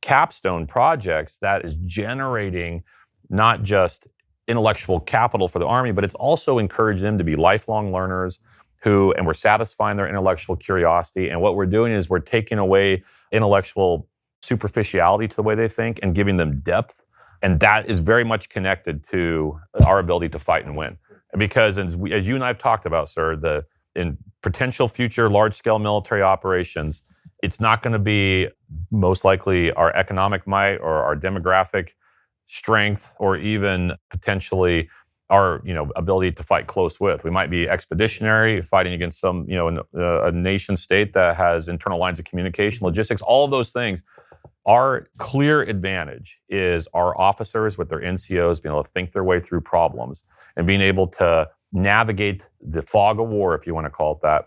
[SPEAKER 2] capstone projects that is generating not just intellectual capital for the Army, but it's also encouraged them to be lifelong learners and we're satisfying their intellectual curiosity. And what we're doing is we're taking away intellectual superficiality to the way they think and giving them depth. And that is very much connected to our ability to fight and win. Because as you and I have talked about, sir, in potential future large-scale military operations, it's not going to be most likely our economic might or our demographic strength or even potentially our ability to fight close with. We might be expeditionary, fighting against some a nation state that has internal lines of communication, logistics, all of those things. Our clear advantage is our officers with their NCOs being able to think their way through problems and being able to navigate the fog of war, if you want to call it that,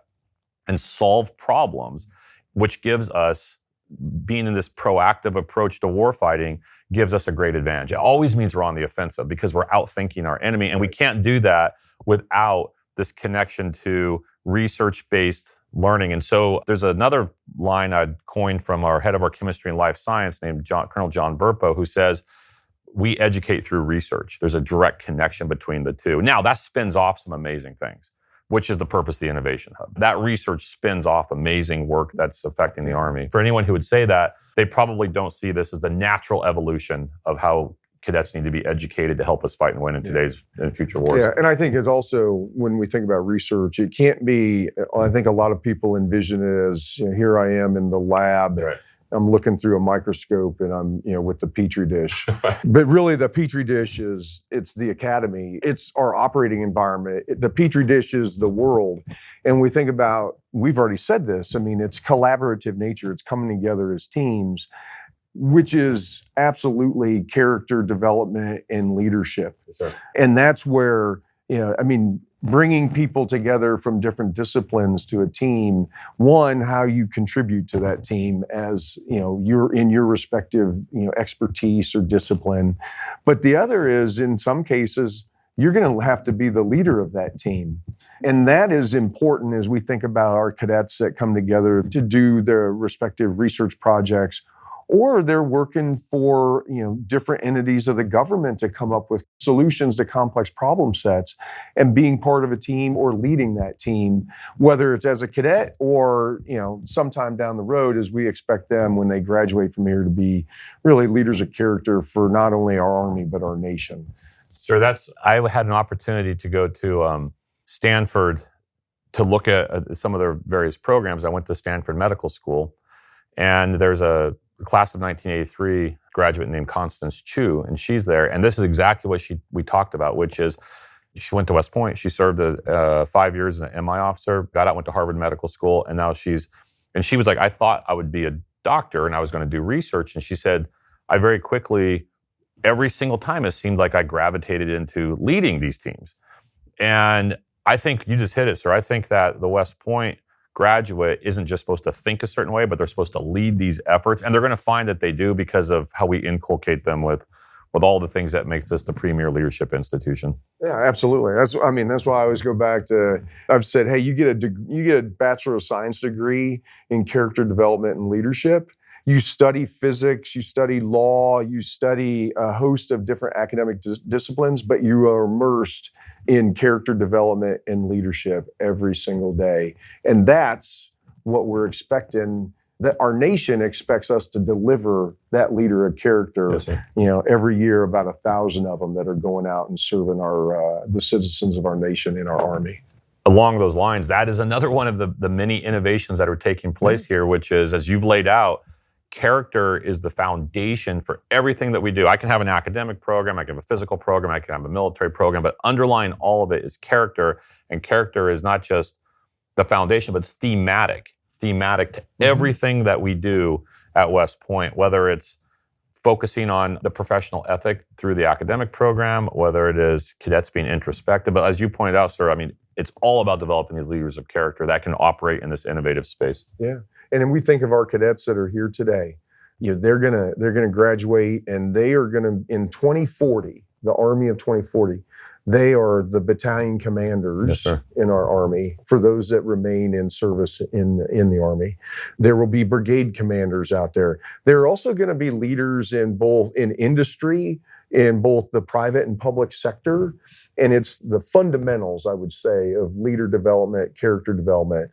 [SPEAKER 2] and solve problems, which gives us, being in this proactive approach to warfighting, gives us a great advantage. It always means we're on the offensive because we're outthinking our enemy, and we can't do that without this connection to research-based learning. And so there's another line I'd coined from our head of our chemistry and life science named Colonel John Burpo, who says, we educate through research. There's a direct connection between the two. Now, that spins off some amazing things, which is the purpose of the Innovation Hub. That research spins off amazing work that's affecting the Army. For anyone who would say that, they probably don't see this as the natural evolution of how cadets need to be educated to help us fight and win in today's and future wars.
[SPEAKER 3] Yeah, and I think it's also, when we think about research, it can't be, I think a lot of people envision it as, here I am in the lab.
[SPEAKER 2] Right.
[SPEAKER 3] I'm looking through a microscope and I'm, with the Petri dish. But really the Petri dish it's the academy. It's our operating environment. The Petri dish is the world. And we think about, we've already said this, it's collaborative nature. It's coming together as teams, which is absolutely character development and leadership.
[SPEAKER 2] Yes, sir.
[SPEAKER 3] And that's where, bringing people together from different disciplines to a team, one, how you contribute to that team as, you're in your respective, expertise or discipline. But the other is, in some cases, you're going to have to be the leader of that team. And that is important as we think about our cadets that come together to do their respective research projects, or they're working for, different entities of the government to come up with solutions to complex problem sets, and being part of a team or leading that team, whether it's as a cadet or, sometime down the road, as we expect them when they graduate from here to be really leaders of character for not only our Army, but our nation.
[SPEAKER 2] Sir, I had an opportunity to go to Stanford to look at some of their various programs. I went to Stanford Medical School, and there's a class of 1983 graduate named Constance Chu, and she's there. And this is exactly what we talked about, which is she went to West Point. She served 5 years as an MI officer, got out, went to Harvard Medical School, and now she was like, I thought I would be a doctor and I was going to do research. And she said, I very quickly, every single time, it seemed like I gravitated into leading these teams. And I think you just hit it, sir. I think that the West Point graduate isn't just supposed to think a certain way, but they're supposed to lead these efforts. And they're going to find that they do because of how we inculcate them with all the things that makes this the premier leadership institution.
[SPEAKER 3] Yeah, absolutely. That's why I always go back to, I've said, hey, you get a Bachelor of Science degree in character development and leadership. You study physics, you study law, you study a host of different academic disciplines, but you are immersed in character development and leadership every single day. And that's what we're expecting, that our nation expects us to deliver that leader of character.
[SPEAKER 2] Yes, sir.
[SPEAKER 3] Every year, about 1,000 of them that are going out and serving the citizens of our nation in our Army.
[SPEAKER 2] Along those lines, that is another one of the many innovations that are taking place here, which is, as you've laid out, character is the foundation for everything that we do. I can have an academic program, I can have a physical program, I can have a military program, but underlying all of it is character. And character is not just the foundation, but it's thematic to everything that we do at West Point, whether it's focusing on the professional ethic through the academic program, whether it is cadets being introspective. But as you pointed out, sir, it's all about developing these leaders of character that can operate in this innovative space.
[SPEAKER 3] Yeah. And then we think of our cadets that are here today. They're gonna graduate, and they are gonna, in 2040, the Army of 2040, they are the battalion commanders in our Army for those that remain in service in the Army. There will be brigade commanders out there. There are also going to be leaders in industry, in both the private and public sector. And it's the fundamentals, I would say, of leader development, character development,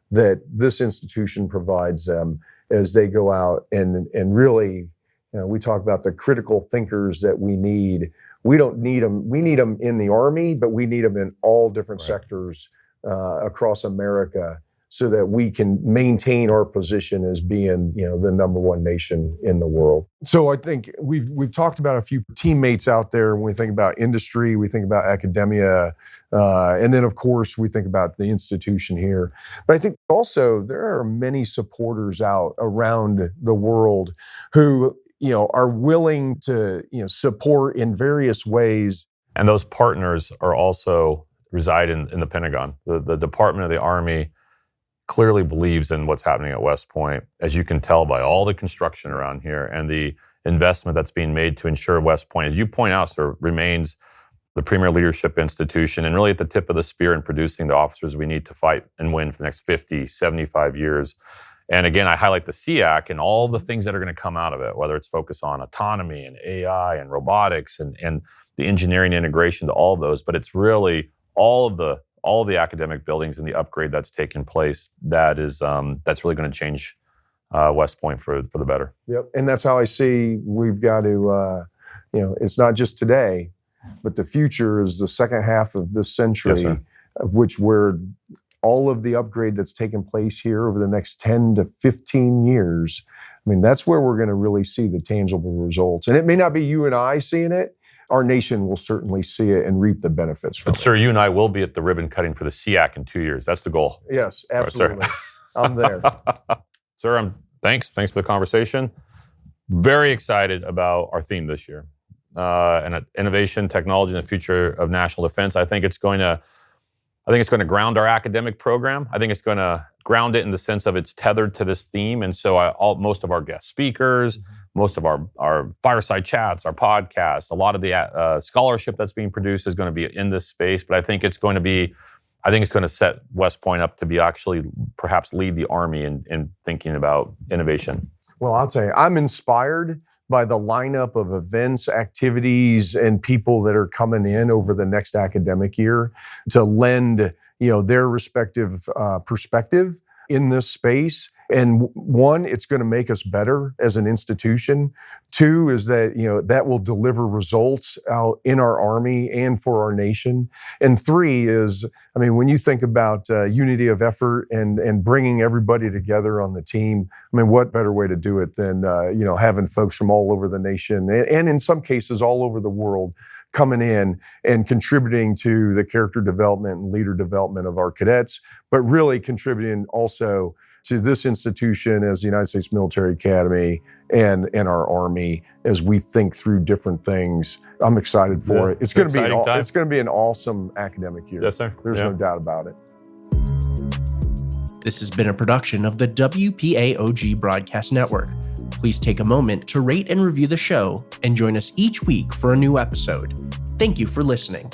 [SPEAKER 3] that this institution provides them as they go out and really, we talk about the critical thinkers that we need. We don't need them. We need them in the Army, but we need them in all different sectors across America, so that we can maintain our position as being, the number one nation in the world. So I think we've talked about a few teammates out there. When we think about industry, we think about academia, and then of course we think about the institution here. But I think also there are many supporters out around the world who, are willing to, support in various ways.
[SPEAKER 2] And those partners are also reside in the Pentagon. The Department of the Army clearly believes in what's happening at West Point, as you can tell by all the construction around here and the investment that's being made to ensure West Point, as you point out, sir, remains the premier leadership institution and really at the tip of the spear in producing the officers we need to fight and win for the next 50, 75 years. And again, I highlight the SEAC and all the things that are going to come out of it, whether it's focus on autonomy and AI and robotics and the engineering integration to all of those. But it's really all of the academic buildings and the upgrade that's taken place that is that's really going to change West Point for the better.
[SPEAKER 3] Yep. And that's how I see we've got to, it's not just today, but the future is the second half of this century,
[SPEAKER 2] Yes,
[SPEAKER 3] of which where all of the upgrade that's taken place here over the next 10 to 15 years, I mean, that's where we're going to really see the tangible results. And it may not be you and I seeing it. Our nation will certainly see it and reap the benefits from
[SPEAKER 2] But, sir, you and I will be at the ribbon cutting for the SEAC in 2 years. That's the goal.
[SPEAKER 3] Yes,
[SPEAKER 2] All right,
[SPEAKER 3] absolutely.
[SPEAKER 2] sir.
[SPEAKER 3] I'm there.
[SPEAKER 2] Sir, thanks for the conversation. Very excited about our theme this year. And innovation, technology, and the future of national defense. I think it's going to ground our academic program. I think it's going to ground it in the sense of it's tethered to this theme. And so most of our guest speakers, most of our fireside chats, our podcasts, a lot of the scholarship that's being produced is going to be in this space. But I think it's going to set West Point up to be actually perhaps lead the Army in thinking about innovation.
[SPEAKER 3] Well, I'll tell you, I'm inspired by the lineup of events, activities, and people that are coming in over the next academic year to lend, their respective perspective in this space. And one, it's going to make us better as an institution. Two is that, that will deliver results out in our Army and for our nation. And three is, when you think about unity of effort and bringing everybody together on the team, what better way to do it than, having folks from all over the nation and in some cases all over the world coming in and contributing to the character development and leader development of our cadets, but really contributing also to this institution as the United States Military Academy and our Army as we think through different things. I'm excited for it. It's going to be an awesome academic year.
[SPEAKER 2] Yes, sir.
[SPEAKER 3] There's no doubt about it.
[SPEAKER 1] This has been a production of the WPAOG Broadcast Network. Please take a moment to rate and review the show and join us each week for a new episode. Thank you for listening.